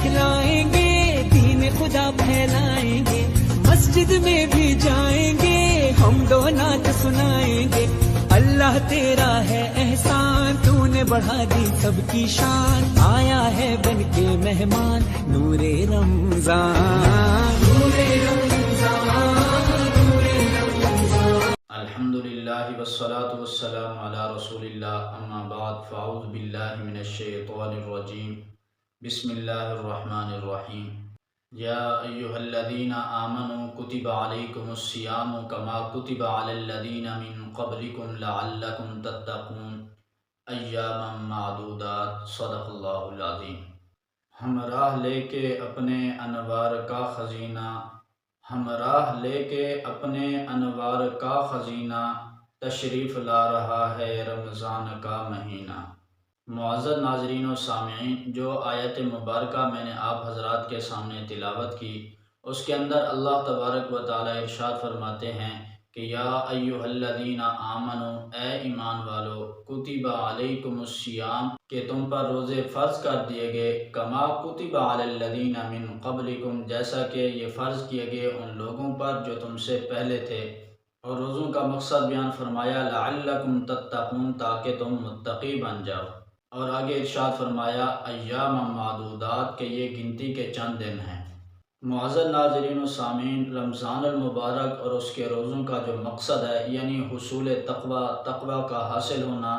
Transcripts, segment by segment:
दिखलाएंगे, दीन खुदा फैलाएंगे, मस्जिद में भी जाएंगे, हम दो नात सुनाएंगे। अल्लाह तेरा है एहसान, तूने बढ़ा दी सबकी शान, आया है बन के मेहमान नूरे रमजान, नूरे रमजान, नूरे रमजान। अल्हम्दुलिल्लाहि वस्सलातु वस्सलामु अला रसूलिल्लाह, अम्मा बाद, फ़अऊज़ु बिल्लाहि मिनश शैतानिर रजीम, बिस्मिल्लाहिर रहमानिर रहीम। या अय्युहल्लज़ीना आमनू कुतिबा अलैकुमुस सियामु कमा कुतिबा अलल्लज़ीना मिन क़ब्लिकुम लअल्लकुम तत्तक़ून अय्यामम मादूदात। सदक़ल्लाहुल अज़ीम। हमराह लेके अपने अनवार का खजीना, हमराह लेके अपने अनवार का खजीना, तशरीफ़ ला रहा है रमज़ान का महीना। मुअज़्ज़ज़ नाज़रीन व सामिईन, जो आयत मुबारका मैंने आप हज़रात के सामने तिलावत की, उसके अंदर अल्लाह तबारक व तआला इरशाद फरमाते हैं कि या अय्युहल्लज़ीना आमनू, ए ईमान वालो, कुतिबा अलैकुमुस सियाम, कि तुम पर रोज़े फ़र्ज़ कर दिए गए, कमा कुतिबा अलल्लज़ीना मिन क़ब्लिकुम, जैसा कि ये फ़र्ज़ किए गए उन लोगों पर जो तुमसे पहले थे। और रोज़ों का मकसद बयान फरमाया लअल्लकुम तत्तक़ून, ताकि तुम मुत्तक़ी बन जाओ। और आगे इरशाद फरमाया अय्यामम मादूदात, के ये गिनती के चंद दिन हैं। मुअज़्ज़ज़ नाज़रीन व सामीन, रमज़ानुल मुबारक और उसके रोज़ों का जो मकसद है, यानी हुसूल तक़वा का हासिल होना,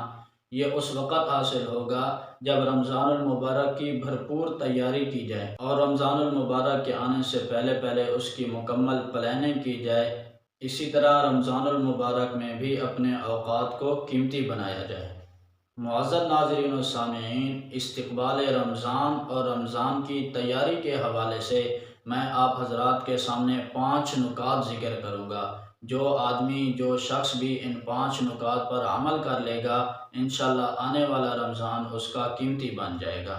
ये उस वक़्त हासिल होगा जब रमज़ानुल मुबारक की भरपूर तैयारी की जाए और रमज़ानुल मुबारक के आने से पहले पहले उसकी मुकम्मल प्लानिंग की जाए। इसी तरह रमज़ानुल मुबारक में भी अपने औक़ात को कीमती बनाया जाए। मुअज़्ज़ज़ नाज़रीन व सामीन, इस्तक़बाल रमज़ान और रमज़ान की तैयारी के हवाले से मैं आप हज़रात के सामने 5 नुकात ज़िक्र करूँगा। जो शख्स भी इन 5 नुकात पर अमल कर लेगा, इंशाअल्लाह आने वाला रमज़ान उसका कीमती बन जाएगा।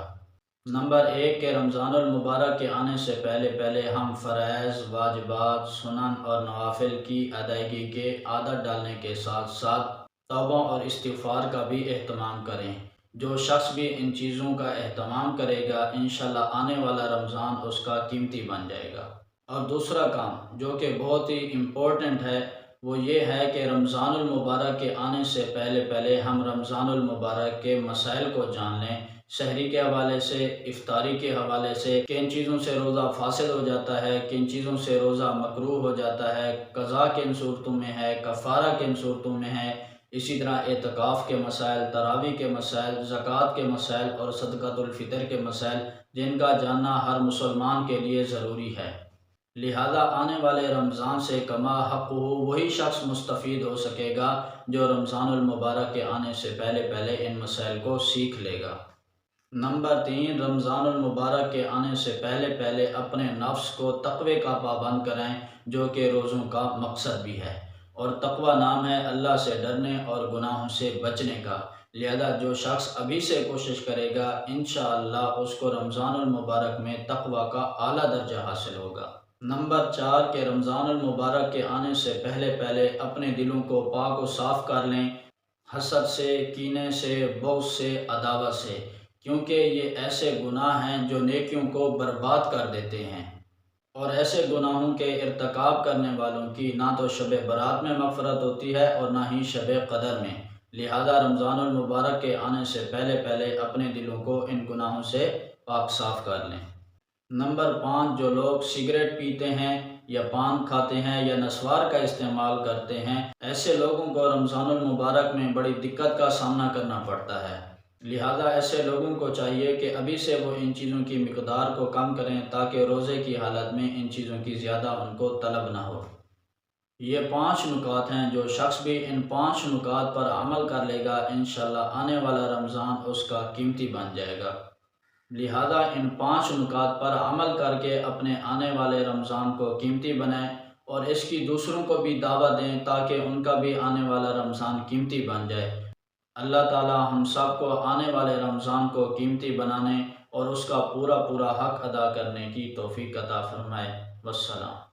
नंबर 1 के रमज़ानुल मुबारक के आने से पहले पहले हम फ़राइज़, वाजिबात, सुनन और नवाफिल की अदायगी के आदत डालने के साथ साथ तौबा और इस्तिग़फ़ार का भी एहतमाम करें। जो शख्स भी इन चीज़ों का एहतमाम करेगा, इंशाअल्लाह आने वाला रमज़ान उसका कीमती बन जाएगा। और दूसरा काम जो कि बहुत ही इम्पोर्टेंट है, वो ये है कि रमज़ानुल मुबारक के आने से पहले पहले हम रमज़ानुल मुबारक के मसाइल को जान लें। सहरी के हवाले से, इफ्तारी के हवाले से, किन चीज़ों से रोज़ा फासिल हो जाता है, किन चीज़ों से रोज़ा मकरूह हो जाता है, क़ज़ा किन सूरतों में है, कफ़ारा किन सूरतों में है। इसी तरह एतकाफ़ के मसाइल, तरावी के मसाइल, ज़कात के मसाइल और सदक़ातुल फ़ितर के मसाइल, जिनका जानना हर मुसलमान के लिए ज़रूरी है। लिहाजा आने वाले रमज़ान से कमा हक़्क़ुहु वही शख्स मुस्तफ़ीद हो सकेगा जो रमज़ानुल मुबारक के आने से पहले पहले इन मसाइल को सीख लेगा। नंबर 3, रमज़ानुल मुबारक के आने से पहले पहले अपने नफ्स को तक़वे का पाबंद करें, जो कि रोज़ों का मकसद भी है। और तक़वा नाम है अल्लाह से डरने और गुनाहों से बचने का। लिहाजा जो शख्स अभी से कोशिश करेगा, इंशाअल्लाह उसको रमज़ानुल मुबारक में तक़वा का आला दर्जा हासिल होगा। नंबर 4 के रमज़ानुल मुबारक के आने से पहले पहले अपने दिलों को पाक व साफ़ कर लें, हसद से, कीने से, बुग़्ज़ से, अदावत से, क्योंकि ये ऐसे गुनाह हैं जो नेकियों को बर्बाद कर देते हैं। और ऐसे गुनाहों के इर्तिकाब करने वालों की ना तो शब बरात में मग़फ़िरत होती है और ना ही शब क़दर में। लिहाजा रमज़ानुल मुबारक के आने से पहले पहले अपने दिलों को इन गुनाहों से पाक साफ़ कर लें। नंबर 5, जो लोग सिगरेट पीते हैं या पान खाते हैं या नस्वार का इस्तेमाल करते हैं, ऐसे लोगों को रमज़ानुल मुबारक में बड़ी दिक्कत का सामना करना पड़ता है। लिहाजा ऐसे लोगों को चाहिए कि अभी से वो इन चीज़ों की मिक़दार को कम करें, ताकि रोज़े की हालत में इन चीज़ों की ज़्यादा उनको तलब ना हो। ये 5 नुकात हैं, जो शख्स भी इन 5 नुकात पर अमल कर लेगा, इंशाअल्लाह आने वाला रमज़ान उसका कीमती बन जाएगा। लिहाजा इन 5 नुकात पर अमल करके अपने आने वाले रमज़ान को कीमती बनाएं और इसकी दूसरों को भी दावत दें, ताकि उनका भी आने वाला रमज़ान कीमती बन जाए। अल्लाह ताला हम सब को आने वाले रमज़ान को कीमती बनाने और उसका पूरा पूरा हक़ अदा करने की तौफ़ीक़ अता फ़रमाए। वस्सलाम।